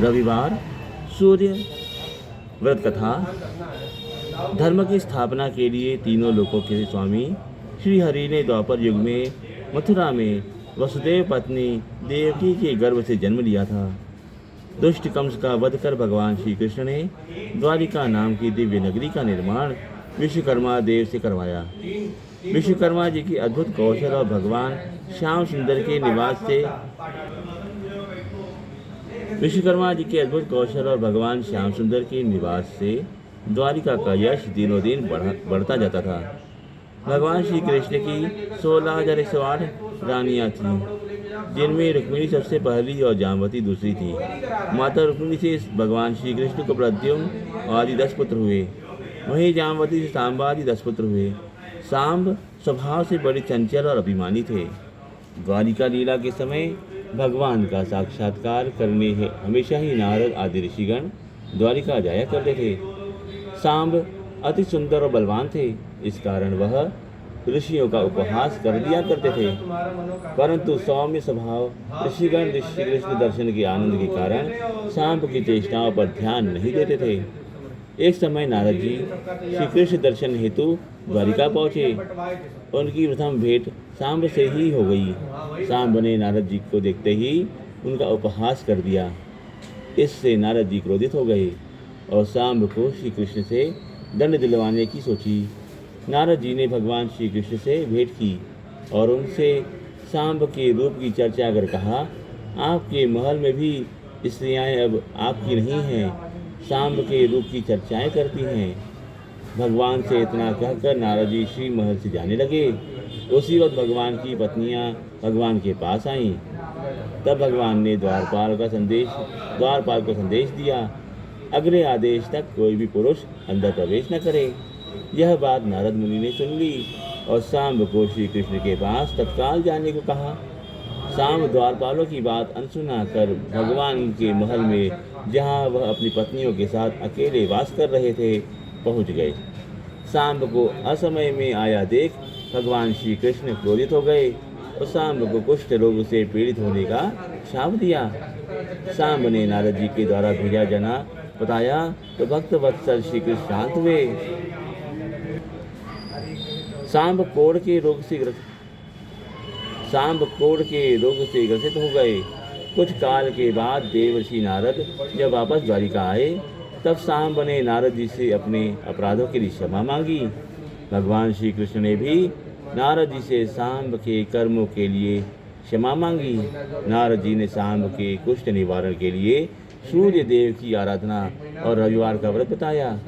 रविवार सूर्य व्रत कथा। धर्म की स्थापना के लिए तीनों लोकों के स्वामी श्री हरि ने द्वापर युग में मथुरा में वसुदेव पत्नी देवकी के गर्भ से जन्म लिया था। दुष्ट कंस का वध कर भगवान श्री कृष्ण ने द्वारिका नाम की दिव्य नगरी का निर्माण विश्वकर्मा देव से करवाया। विश्वकर्मा जी की अद्भुत कौशल और भगवान श्याम सुंदर के निवास से द्वारिका का यश दिनों दिन बढ़ता जाता था। भगवान श्री कृष्ण की 16,108 रानियां थीं, जिनमें रुक्मिणी सबसे पहली और जामवती दूसरी थी। माता रुक्मिणी से भगवान श्री कृष्ण को प्रद्युम्न आदि 10 पुत्र हुए। वहीं जामवती से सांब आदि 10 पुत्र हुए। सांब स्वभाव से बड़े चंचल और अभिमानी थे। द्वारिका लीला के समय भगवान का साक्षात्कार करने हमेशा ही नारद आदि ऋषिगण द्वारिका जाया करते थे। सांब अति सुंदर और बलवान थे, इस कारण वह ऋषियों का उपहास कर दिया करते थे। परंतु सौम्य स्वभाव ऋषिगण श्री कृष्ण दर्शन के आनंद के कारण सांब की चेष्टाओं पर ध्यान नहीं देते थे। एक समय नारद जी श्री कृष्ण दर्शन हेतु द्वारिका पहुँचे। उनकी प्रथम भेंट सांब से ही हो गई। सांब ने नारद जी को देखते ही उनका उपहास कर दिया। इससे नारद जी क्रोधित हो गए और सांब को श्री कृष्ण से दंड दिलवाने की सोची। नारद जी ने भगवान श्री कृष्ण से भेंट की और उनसे सांब के रूप की चर्चा कर कहा, आपके महल में भी स्त्रियाँ अब आपकी नहीं हैं, सांब के रूप की चर्चाएं करती हैं। भगवान से इतना कहकर नारद जी श्री महल से जाने लगे। उसी वक्त भगवान की पत्नियां भगवान के पास आईं। तब भगवान ने द्वारपाल को संदेश दिया, अगले आदेश तक कोई भी पुरुष अंदर प्रवेश न करे। यह बात नारद मुनि ने सुन ली और सांब को श्री कृष्ण के पास तत्काल जाने को कहा। सांब द्वारपालों की बात अनसुना कर भगवान के महल में, जहाँ वह अपनी पत्नियों के साथ अकेले वास कर रहे थे, पहुँच गए। सांब को असमय में आया देख भगवान श्री कृष्ण क्रोधित हो गए और सांब को कुष्ठ रोग से पीड़ित होने का शाप दिया। सांब ने नारद जी के द्वारा भेजा जना बताया तो भक्त वत्सल श्री कृष्ण शांत हुए। सांब कोढ़ के रोग से ग्रसित हो गए। कुछ काल के बाद देवर्षि नारद जब वापस द्वारिका आए, तब सांब ने नारद जी से अपने अपराधों के लिए क्षमा मांगी। भगवान श्री कृष्ण ने भी नारद जी से सांब के कर्मों के लिए क्षमा मांगी। नारद जी ने सांब के कुष्ठ निवारण के लिए सूर्य देव की आराधना और रविवार का व्रत बताया।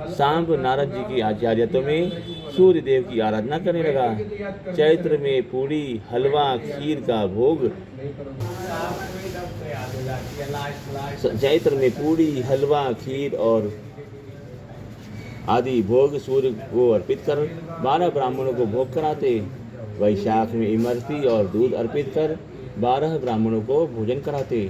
सांब नारद जी की आचार्यत्व में सूर्य देव की आराधना करने लगा। चैत्र में पूड़ी, हलवा, खीर और आदि भोग सूर्य को अर्पित कर 12 ब्राह्मणों को भोग कराते। वैशाख में इमरती और दूध अर्पित कर 12 ब्राह्मणों को भोजन कराते।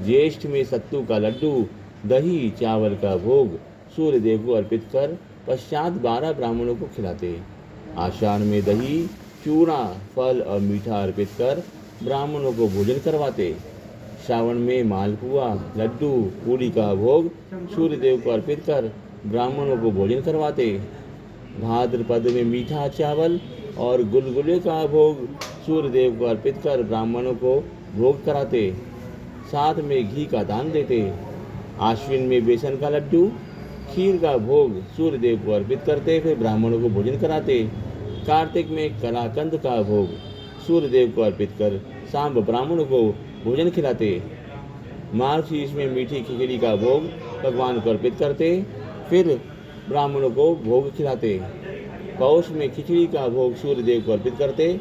ज्येष्ठ में सत्तू का लड्डू, दही, चावल का भोग सूर्य देव को अर्पित कर पश्चात 12 ब्राह्मणों को खिलाते। आषाढ़ में दही, चूड़ा, फल और मीठा अर्पित कर ब्राह्मणों को भोजन करवाते। श्रावण में मालपुआ, लड्डू, पूड़ी का भोग सूर्य देव को अर्पित कर ब्राह्मणों को भोजन करवाते। भाद्रपद में मीठा चावल और गुलगुले का भोग सूर्य देव को अर्पित कर ब्राह्मणों को भोग कराते। साथ में घी का दान देते। आश्विन में बेसन का लड्डू, खीर का भोग सूर्य देव को अर्पित करते, फिर ब्राह्मणों को भोजन कराते। कार्तिक में कलाकंद का भोग सूर्य देव को अर्पित कर सांब ब्राह्मणों को भोजन खिलाते। मार्गशीर्ष में मीठी खिचड़ी का भोग भगवान को अर्पित करते, फिर ब्राह्मणों को भोग खिलाते। पौष में खिचड़ी का भोग सूर्य देव को अर्पित करते,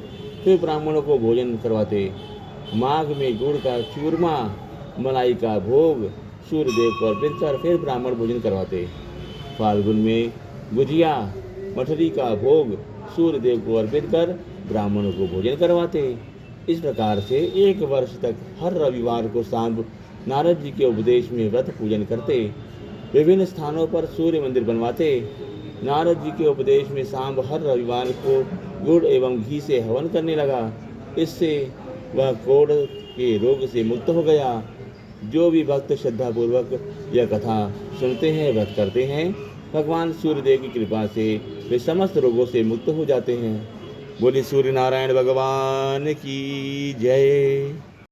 फिर ब्राह्मणों को भोजन करवाते। माघ में गुड़ का चूरमा, मलाई का भोग सूर्य देव को अर्पित कर फिर ब्राह्मण भोजन करवाते। फाल्गुन में गुजिया, मठरी का भोग सूर्य देव को अर्पित कर ब्राह्मणों को भोजन करवाते। इस प्रकार से 1 वर्ष तक हर रविवार को सांब नारद जी के उपदेश में व्रत पूजन करते। विभिन्न स्थानों पर सूर्य मंदिर बनवाते। नारद जी के उपदेश में सांब हर रविवार को गुड़ एवं घी से हवन करने लगा। इससे वह कोढ़ के रोग से मुक्त हो गया। जो भी भक्त श्रद्धापूर्वक यह कथा सुनते हैं, व्रत करते हैं, भगवान सूर्यदेव की कृपा से वे समस्त रोगों से मुक्त हो जाते हैं। बोले सूर्य नारायण भगवान की जय।